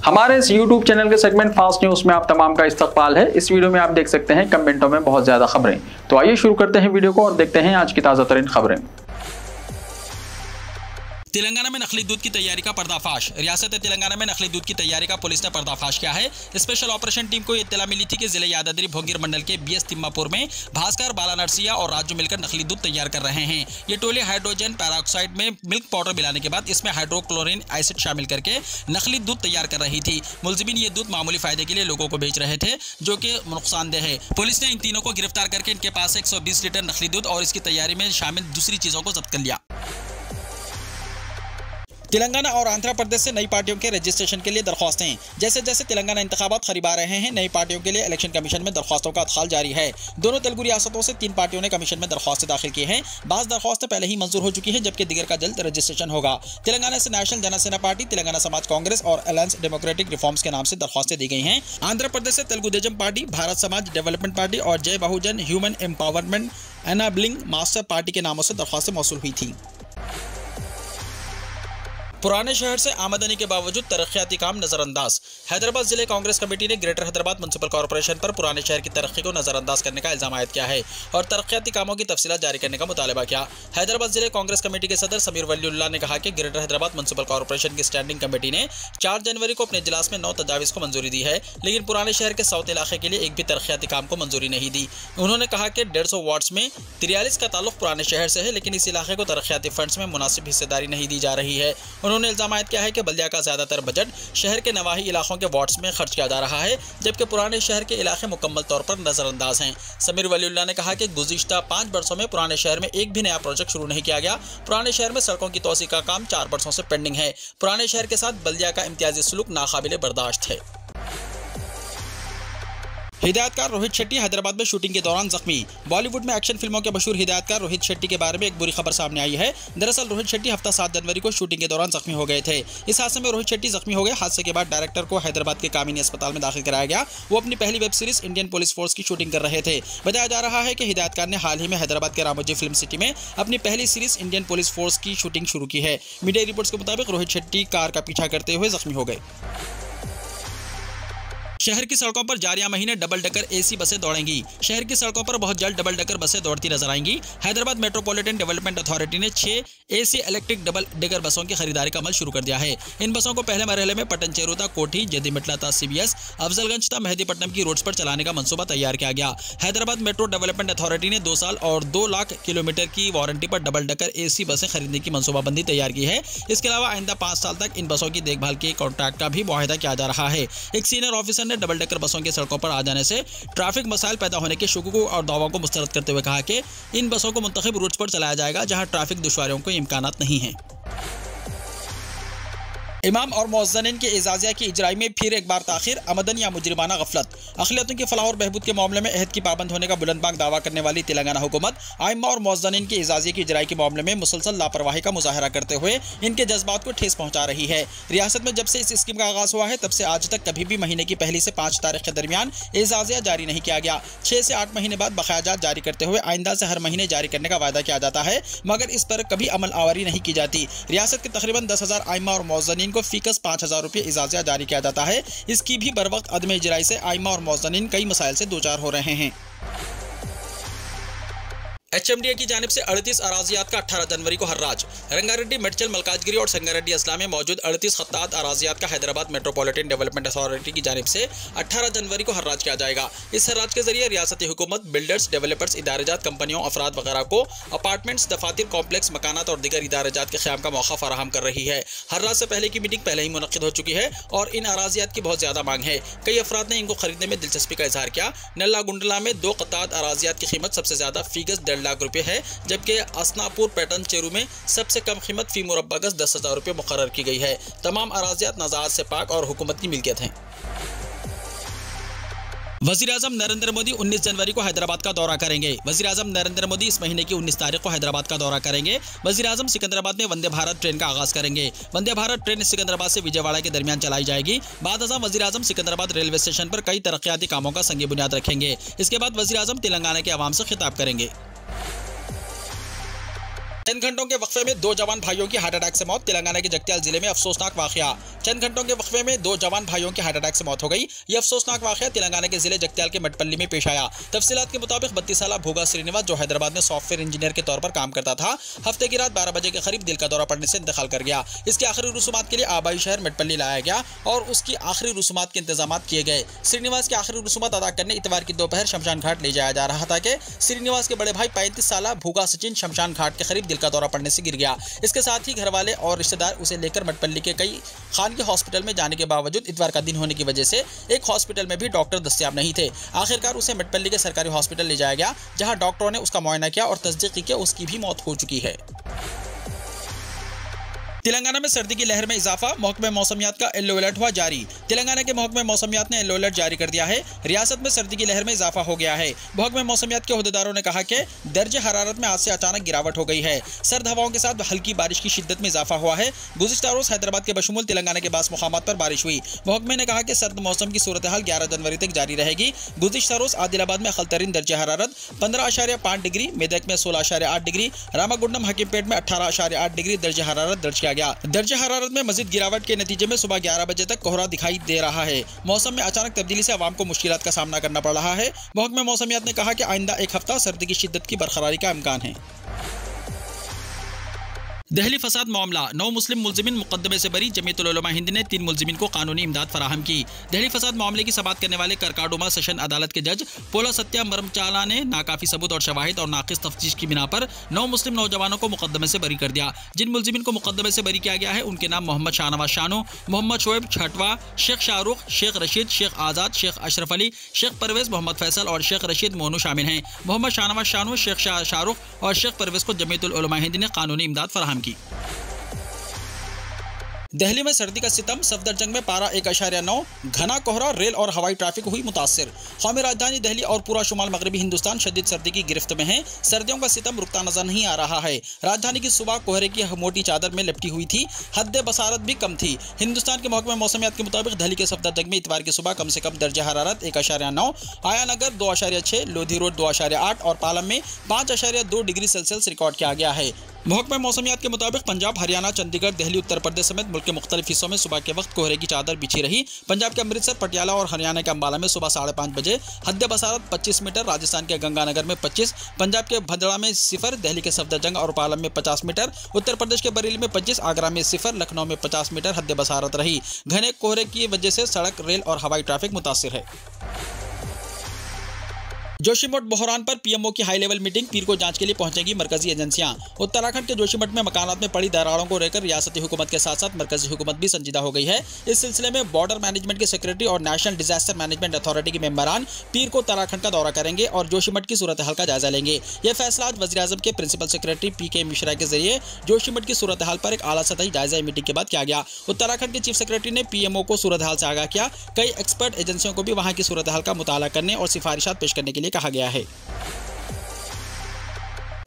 हमारे इस YouTube channel के सेगमेंट फास्ट न्यूज में आप तमाम का इस्तकबाल है। इस वीडियो में आप देख सकते हैं कमेंटों में बहुत ज्यादा खबरें। तो आइए शुरू करते हैं वीडियो को और देखते हैं आज की ताजा तरीन खबरें। तेलंगाना में नकली दूध की तैयारी का पर्दाफाश। रियासत तेलंगाना में नकली दूध की तैयारी का पुलिस ने पर्दाफाश किया है। स्पेशल ऑपरेशन टीम को इत्तला मिली थी कि जिले यादाद्री भोगीर मंडल के BS तिम्मापुर में भास्कर, बाला नरसिया और राजू मिलकर नकली दूध तैयार कर रहे हैं। ये टोली हाइड्रोजन पेरोक्साइड में मिल्क पाउडर मिलाने के बाद इसमें हाइड्रोक्लोरिन एसिड शामिल करके नकली दूध तैयार कर रही थी। मुलजिमीन ये दूध मामूली फायदे के लिए लोगों को बेच रहे थे, जो कि नुकसानदेह है। पुलिस ने इन तीनों को गिरफ्तार करके इनके पास 120 लीटर नकली दूध और इसकी तैयारी में शामिल दूसरी चीजों को जब्त कर लिया। तेलंगाना और आंध्र प्रदेश से नई पार्टियों के रजिस्ट्रेशन के लिए दरख्वास्तें। जैसे जैसे तेलंगाना इंतखाबात करीब आ रहे हैं, नई पार्टियों के लिए इलेक्शन कमीशन में दरख्वास्तों का अदखाल जारी है। दोनों तेलुगु रियासतों से 3 पार्टियों ने कमीशन में दरख्वास्तें दाखिल की हैं। बाज़ दरख्वास्तें पहले ही मंजूर हो चुकी हैं, जबकि दीगर का जल्द रजिस्ट्रेशन होगा। तेलंगाना से नेशनल जनसेना पार्टी, तेलंगाना समाज कांग्रेस और अलायंस डेमोक्रेटिक रिफॉर्म्स के नाम से दरख्वास्तें दी गई हैं। आंध्र प्रदेश से तेलुगु देशम पार्टी, भारत समाज डेवलपमेंट पार्टी और जय बहुजन ह्यूमन एम्पावरमेंट एनाबलिंग मास्टर पार्टी के नामों से दरख्वास्तें मौसूल हुई थी। पुराने शहर से आमदनी के बावजूद तरक्याती काम नजरअंदाज। हैदराबाद जिले कांग्रेस कमेटी ने ग्रेटर हैदराबाद म्युनिसिपल कॉर्पोरेशन पर पुराने शहर की तरक्की को नजरअंदाज करने का इल्जाम आयद किया है और तरक्याती कामों की तफसीलात जारी करने का मुतालबा किया। हैदराबाद जिले कांग्रेस कमेटी के सदर समीर वलीउल्लाह ने कहा कि ग्रेटर हैदराबाद म्युनिसिपल कॉर्पोरेशन की स्टैंडिंग कमेटी ने 4 जनवरी को अपने इजलास में 9 तजावीज़ को मंजूरी दी है, लेकिन पुराने शहर के साउथ इलाके के लिए एक भी तरक्याती काम को मंजूरी नहीं दी। उन्होंने कहा कि 150 वार्ड्स में 43 का ताल्लुक पुराने शहर से है, लेकिन इस इलाके को तरक्याती फंड्स में मुनासिब हिस्सेदारी नहीं दी जा रही है। उन्होंने इल्जाम आयद किया है कि बल्दिया का ज्यादातर बजट शहर के नवाही इलाकों के वार्ड्स में खर्च किया जा रहा है, जबकि पुराने शहर के इलाके मुकम्मल तौर पर नजरअंदाज हैं। समीर वलीउल्लाह ने कहा कि गुज़िश्ता 5 वर्षों में पुराने शहर में एक भी नया प्रोजेक्ट शुरू नहीं किया गया। पुराने शहर में सड़कों की तोसी का काम 4 वर्षों से पेंडिंग है। पुराने शहर के साथ बल्दिया का इम्तियाजी सलूक नाकाबिले बर्दाश्त है। हिदायतकार रोहित शेट्टी हैदराबाद में शूटिंग के दौरान जख्मी। बॉलीवुड में एक्शन फिल्मों के मशहूर हिदायतकार रोहित शेट्टी के बारे में एक बुरी खबर सामने आई है। दरअसल रोहित शेट्टी हफ्ता 7 जनवरी को शूटिंग के दौरान जख्मी हो गए थे। इस हादसे में रोहित शेट्टी जख्मी हो गए। हादसे के बाद डायरेक्टर को हैदराबाद के कामिनी अस्पताल में दाखिल कराया गया। वो अपनी पहली web series Indian police force की शूटिंग कर रहे थे। बताया जा रहा है कि हिदायतकार ने हाल ही में हैदराबाद के रामोजी फिल्म सिटी में अपनी पहली सीरीज इंडियन पुलिस फोर्स की शूटिंग शुरू की है। मीडिया रिपोर्ट्स के मुताबिक रोहित शेट्टी कार का पीछा करते हुए जख्मी हो गए। शहर की सड़कों पर जारिया महीने डबल डेकर AC बसें दौड़ेंगी। शहर की सड़कों पर बहुत जल्द डबल डेकर बसें दौड़ती नजर आएंगी। हैदराबाद मेट्रोपॉलिटन डेवलपमेंट अथॉरिटी ने 6 AC इलेक्ट्रिक डबल डेकर बसों की खरीदारी का अमल शुरू कर दिया है। इन बसों को पहले मरहले में पटन चेरुता, कोठी, जदीमिटला CBS, अफजलगंज तथा मेहदीपट्टनम की रोड्स पर चलाने का मंसूबा तैयार किया गया। हैदराबाद मेट्रो डेवलपमेंट अथॉरिटी ने 2 साल और 2 लाख किलोमीटर की वारंटी पर डबल डेकर AC बसें खरीदने की मंसूबाबंदी तैयार की है। इसके अलावा आइंदा 5 साल तक इन बसों की देखभाल के कॉन्ट्रैक्ट का भी मुआहदा किया जा रहा है। एक सीनियर ऑफिसर ने डबल डेकर बसों के सड़कों पर आ जाने से ट्रैफिक मसाइल पैदा होने के शुकूक और दावों को मुस्तरद करते हुए कहा कि इन बसों को मुंतखब रूट्स पर चलाया जाएगा जहां ट्रैफिक दुश्वारियों के इम्कानात नहीं हैं। इमाम और मुअज्जिनीन की इजाज़िया की इजराई में फिर एक बार ताखिर, आमदन या मुजरिमाना गफलत। अखिलियतों की फलाह और बहबूद के मामले में अहद की पाबंद होने का बुलंदबांग दावा करने वाली तेलंगाना हुकूमत आइम्मा और मुअज्जिनीन की इजाज़िया की इजराई के मामले में मुसलसल लापरवाही का मुजाहरा करते हुए इनके जज्बात को ठेस पहुंचा रही है। रियासत में जब से इस स्कीम का आगाज़ हुआ है, तब से आज तक कभी भी महीने की पहली से 5 तारीख के दरमियान इजाज़िया जारी नहीं किया गया। 6 से 8 महीने बाद बकायाजात जारी करते हुए आइंदा से हर महीने जारी करने का वायदा किया जाता है, मगर इस पर कभी अमल आवारी नहीं की जाती। रियासत के तकरीबन 10,000 आइम्मा और मुअज्जिनीन को फीकस 5,000 रुपये इजाज़िया जारी किया जाता है। इसकी भी बर वक्त अदम इजराई से आइम्मा और मुअज्जिनीन कई मसाइल से दो-चार हो रहे हैं। HMDA की जानिब से 38 अराजियात का 18 जनवरी को हर्राज। रंगारेड्डी, मेडचल, मलकाजगिरी और संगारेड्डी अजला में मौजूद 38 खत्तात अराजियात का हैदराबाद मेट्रोपॉलिटन डेवलपमेंट अथॉरिटी की जानिब से 18 जनवरी को हर्राज किया जाएगा। इस हर्राज के जरिए रियासती हुकूमत बिल्डर्स, डेवलपर्स, इदारेजात, कंपनियों, अफराद वगैरह को अपार्टमेंट्स, दफातर, कॉम्प्लेक्स, मकानात और दीगर इदारेजात के क़याम का मौका फराहम कर रही है। हर्राज से पहले की मीटिंग पहले ही मुनक्किद हो चुकी है और इन अराजियात की बहुत ज़्यादा मांग है। कई अफराद ने इनको खरीदने में दिलचस्पी का इजहार किया। नल्ला गुंडला में 2 खत्तात अराजियात की कीमत सबसे ज़्यादा फीगस 1.5 लाख रुपये है, जबकि असनापुर पैटर्न चेरू में सबसे कम कीमत फी मुरब्बा गज 10,000 रुपये मुकर्रर की गई है। तमाम अराजियात नज़ात से पाक और हुकूमत की मिल्कियत हैं। वज़ीर-ए-आज़म नरेंद्र मोदी 19 जनवरी को हैदराबाद का दौरा करेंगे। वज़ीर-ए-आज़म नरेंद्र मोदी इस महीने की 19 तारीख को हैदराबाद का दौरा करेंगे। वज़ीर-ए-आज़म सिकंदराबाद में वंदे भारत ट्रेन का आगाज़ करेंगे। वंदे भारत ट्रेन सिकंदराबाद से विजयवाड़ा के दरमियान चलाई जाएगी। बाद-ए-आज़म वज़ीर-ए-आज़म सिकंदराबाद रेलवे स्टेशन पर कई तरक्याती कामों का संग बुनियाद रखेंगे। इसके बाद वज़ीर-ए-आज़म तेलंगाना के अवाम से खिताब करेंगे। चंद घंटों के वक्फे में 2 जवान भाइयों की हार्ट अटैक से मौत। तेलंगाना के जगत्याल जिले में अफसोसनाक वाकया। चंद घंटों के वक्फे में 2 जवान भाइयों की हार्ट अटैक से मौत हो गई। यह अफसोसनाक वाकया तेलंगाना के जिले जगत्याल के मटपल्ली में पेश आया। तफसीलात के मुताबिक 32 साल भोगा श्रीनिवास, जो हैदराबाद में सॉफ्टवेयर इंजीनियर के तौर पर काम करता था, हफ्ते की रात 12 बजे के करीब दिल का दौरा पड़ने से इंतकाल कर गया। इसके आखिरी रसूमात के लिए आबाई शहर मटपल्ली लाया गया और उसकी आखिरी रसूमात के इंतजाम किए गए। श्रीनिवास की आखिरी रसूमात अदा करने इतवार की दोपहर शमशान घाट ले जाया जा रहा था कि श्रीनिवास के बड़े भाई 35 साल भूगा सचिन शमशान घाट के करीब दिल का दौरा पड़ने से गिर गया। इसके साथ ही घर वाले और रिश्तेदार उसे लेकर मटपल्ली के कई खानगी हॉस्पिटल में जाने के बावजूद इतवार का दिन होने की वजह से एक हॉस्पिटल में भी डॉक्टर दस्तयाब नहीं थे। आखिरकार उसे मटपल्ली के सरकारी हॉस्पिटल ले जाया गया, जहां डॉक्टरों ने उसका मुआयना किया और तस्दीक की कि उसकी भी मौत हो चुकी है। तेलंगाना में सर्दी की लहर में इजाफा। महकमे मौसमियात का येलो अलर्ट हुआ जारी। तेलंगाना के महकमे मौसमियात ने येलो अलर्ट जारी कर दिया है। रियासत में सर्दी की लहर में इजाफा हो गया है। महकमे मौसमियात के ओहदेदारों ने कहा कि दर्जे हरारत में आज से अचानक गिरावट हो गई है। सर्द हवाओं के साथ हल्की बारिश की शिद्दत में इजाफा हुआ है। गुज़िश्ता रोज हैदराबाद के बशमूल तेलंगाना के बास मुकामात पर बारिश हुई। महकमे ने कहा कि सर्द मौसम की सूरत हाल 11 जनवरी तक जारी रहेगी। गुज़िश्ता रोज आदिलाबाद में अखलतरीन दर्जे हरारत 15.5 डिग्री, मेदक में 16.8 डिग्री, रामागुंडम हकीमपेट में 18.8 डिग्री दर्जे हरारत दर्ज किया गया। दर्जे हरारत में मजीद गिरावट के नतीजे में सुबह 11 बजे तक कोहरा दिखाई दे रहा है। मौसम में अचानक तब्दीली से आवाम को मुश्किलात का सामना करना पड़ रहा है। महकमे मौसमियात ने कहा कि आइंदा एक हफ्ता सर्दी की शिद्दत की बरकरारी का इम्कान है। दहली फसाद मामला। 9 मुस्लिम मुलजिमिन मुकदमे से बरी। जमीयतुल उलमा हिंद ने 3 मुलजिमिन को कानूनी इमदाद फराहम की। दहली फसाद मामले की समाअत करने वाले करकाडुमा सेशन अदालत के जज पोला सत्या मरमचाला ने नाकाफी सबूत और शवाहिद और नाकिस तफ्तीश की बिना पर 9 मुस्लिम नौजवानों को मुकदमे से बरी कर दिया। जिन मुलजिमिन को मुकदमे से बरी किया गया है उनके नाम मोहम्मद शाहनवाज शानू, मोहम्मद शोएब छठवा, शेख शाहरुख, शेख रशीद, शेख आज़ाद, शेख अशरफ अली, शेख परवेज, मोहम्मद फैसल और शेख रशीद मोनू शामिल हैं। मोहम्मद शाहनवाज शानू, शेख शाहरुख और शेख परवेज को जमीयतुल उलमा हिंद ने कानूनी इमदाद फराहम की। दिल्ली में सर्दी का सितम। सफदरजंग में पारा 1.9, घना कोहरा, रेल और हवाई ट्रैफिक हुई मुतासिर। कौमी राजधानी दिल्ली और पूरा शुमाल मगरबी हिंदुस्तान शदीद सर्दी की गिरफ्त में है। सर्दियों का सितम रुकता नजर नहीं आ रहा है। राजधानी की सुबह कोहरे की मोटी चादर में लिपटी हुई थी। हद बसारत भी कम थी। हिंदुस्तान के महकमे मौसमियात के मुताबिक दिल्ली के सफदरजंग में इतवार की सुबह कम से कम दर्जा हरारत 1.9, आयानगर 2.6, लोधी रोड 2.8 और पालम में 5.2 डिग्री सेल्सियस रिकॉर्ड किया गया है। महकमे मौसमियात के मुताबिक पंजाब, हरियाणा, चंडीगढ़, दिल्ली, उत्तर प्रदेश समेत मुल्क के मुख्तलिफ हिस्सों में सुबह के वक्त कोहरे की चादर बिछी रही। पंजाब के अमृतसर, पटियाला और हरियाणा के अंबाला में सुबह 5:30 बजे हद बसारत 25 मीटर, राजस्थान के गंगानगर में 25, पंजाब के भदड़ा में 0, दिल्ली के सफदरजंग और पालम में 50 मीटर, उत्तर प्रदेश के बरेली में 25, आगरा में 0, लखनऊ में 50 मीटर हद बसारत रही। घने कोहरे की वजह से सड़क, रेल और हवाई ट्रैफिक मुतासिर है। जोशीमठ बहरान पर पीएमओ की हाई लेवल मीटिंग। पीर को जांच के लिए पहुंचेंगी मरकजी एजेंसियां। उत्तराखंड के जोशीमठ में मकानात में पड़ी दरारों को लेकर रियासती हुकूमत के साथ साथ मरकजी हुकूमत भी संजीदा हो गई है। इस सिलसिले में बॉर्डर मैनेजमेंट के सेक्रेटरी और नेशनल डिजास्टर मैनेजमेंट अथॉरिटी के मेंबरान पीर को उत्तराखंड का दौरा करेंगे और जोशीमठ की सूरत हाल का जायजा लेंगे। यह फैसला आज वज़ीर आज़म के प्रिंसिपल सेक्रेटरी PK मिश्रा के जरिए जोशीमठ की सूरत हाल पर एक आला सतही जायजा मीटिंग के बाद किया गया। उत्तराखंड के चीफ सेक्रेटरी ने PMO को सूरत हाल से आगाह किया। कई एक्सपर्ट एजेंसियों को भी वहां की सूरत हाल का मुताला करने और सिफारिशात पेश करने के लिए कहा गया है।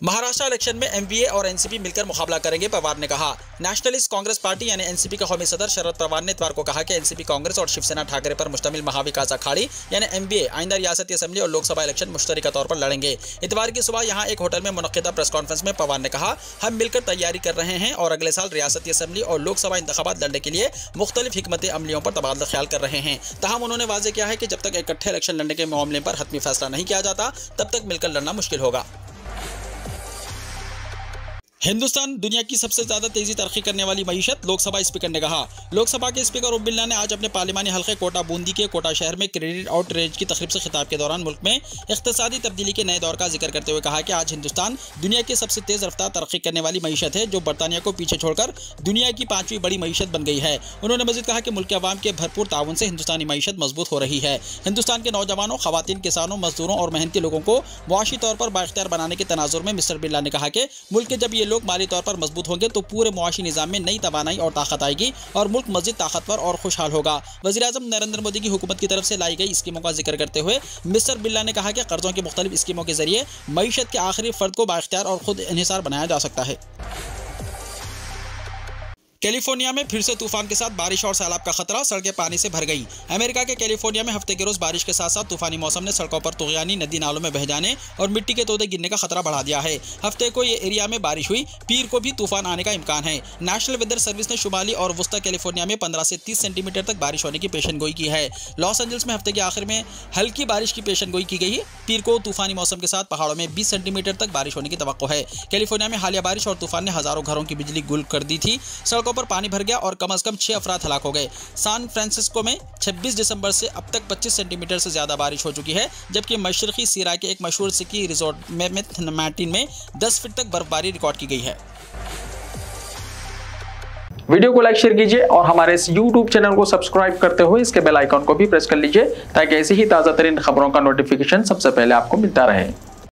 महाराष्ट्र इलेक्शन में MVA और NCP मिलकर मुकाबला करेंगे, पवार ने कहा। नेशनलिस्ट कांग्रेस पार्टी यानी NCP के कौमी सदर शरद पवार ने इतवार को कहा कि NCP कांग्रेस और शिवसेना ठाकरे पर मुश्तमिल महाविकास अखाड़ी यानी MVA आइंदा रियासती असेंबली और लोकसभा इलेक्शन मुश्तरका तौर पर लड़ेंगे। इतवार की सुबह यहाँ एक होटल में मुनक्किदा प्रेस कॉन्फ्रेंस में पवार ने कहा, हम मिलकर तैयारी कर रहे हैं और अगले साल रियासती असेंबली और लोकसभा इंतखाबात लड़ने के लिए मुख्तलिफ हिकमत अमलियों पर तबादला ख्याल कर रहे हैं। ताहम उन्होंने वाज़ेह किया है कि जब तक इकट्ठे इलेक्शन लड़ने के मामले पर हतमी फैसला नहीं किया जाता तब तक मिलकर लड़ना मुश्किल होगा। हिंदुस्तान दुनिया की सबसे ज्यादा तेजी तरक्की करने वाली मईशत, लोकसभा स्पीकर ने कहा। लोकसभा के स्पीकर ओम बिरला ने आज अपने पार्लिमानी हल्के कोटा बूंदी के कोटा शहर में क्रेडिट आउटरीच की तकरीब से खिताब के दौरान मुल्क में इख्तिसादी तब्दीली के नए दौर का जिक्र करते हुए कहा कि आज हिंदुस्तान दुनिया की सबसे तेज रफ्तार तरक्की करने वाली मईशत है, जो बरतानिया को पीछे छोड़कर दुनिया की 5वीं बड़ी मईशत बन गई है। उन्होंने मजीद कहा कि मुल्क के अवाम के भरपूर ताउन से हिंदुस्तानी मईशत मजबूत हो रही है। हिंदुस्तान के नौजवानों, खवातीन, किसानों, मजदूरों और मेहनती लोगों को मुआशी तौर पर बाइख्तियार बनाने के तनाजुर में मिस्टर बिरला ने कहा कि मुल्क के जब ये लोग माली तौर पर मजबूत होंगे तो पूरे मुआशी निजाम में नई तवानाई और ताकत आएगी और मुल्क मजीद ताकतवर और खुशहाल होगा। वज़ीर आज़म नरेंद्र मोदी की हुकूमत की तरफ से लाई गई स्कीमों का जिक्र करते हुए मिस्टर बिरला ने कहा कि कर्जों की मुख्तलिफ स्कीमों के जरिए मईशत के आखिरी फर्द को बाइख्तियार और खुद इन्हिसार बनाया जा सकता है। कैलिफोर्निया में फिर से तूफान के साथ बारिश और सैलाब का खतरा, सड़कें पानी से भर गई। अमेरिका के कैलिफोर्निया में हफ्ते के रोज बारिश के साथ साथ तूफानी मौसम ने सड़कों पर तुगयानी, नदी नालों में बह जाने और मिट्टी के तोदे गिरने का खतरा बढ़ा दिया है। हफ्ते को ये एरिया में बारिश हुई, पीर को भी तूफान आने का इम्कान है। नेशनल वेदर सर्विस ने शुमाली और वस्ता कैलिफोर्निया में 15 से 30 सेंटीमीटर तक बारिश होने की पेशनगोई की है। लॉस एंजल्स में हफ्ते के आखिर में हल्की बारिश की पेशनगोई की गई है। पीर को तूफानी मौसम के साथ पहाड़ों में 20 सेंटीमीटर तक बारिश होने की तवक्को है। कैलिफोर्निया में हालिया बारिश और तूफान ने हजारों घरों की बिजली गुल कर दी थी। सड़कों पर पानी भर गया और कम से कम 6 अफराद हलाक हो गए। सैन फ्रांसिस्को में 26 दिसंबर से अब तक 25 सेंटीमीटर से ज्यादा बारिश हो चुकी है, जबकि मशरकी सीरा के एक मशहूर स्की रिजॉर्ट मैटिन में 10 फीट तक बर्फबारी रिकॉर्ड की गई है। वीडियो को लाइक शेयर कीजिए और हमारे इस YouTube चैनल को सब्सक्राइब करते हुए इसके बेल आइकन को भी प्रेस कर लीजिए ताकि ऐसी ही ताज़ा तरीन खबरों का नोटिफिकेशन सबसे पहले आपको मिलता रहे।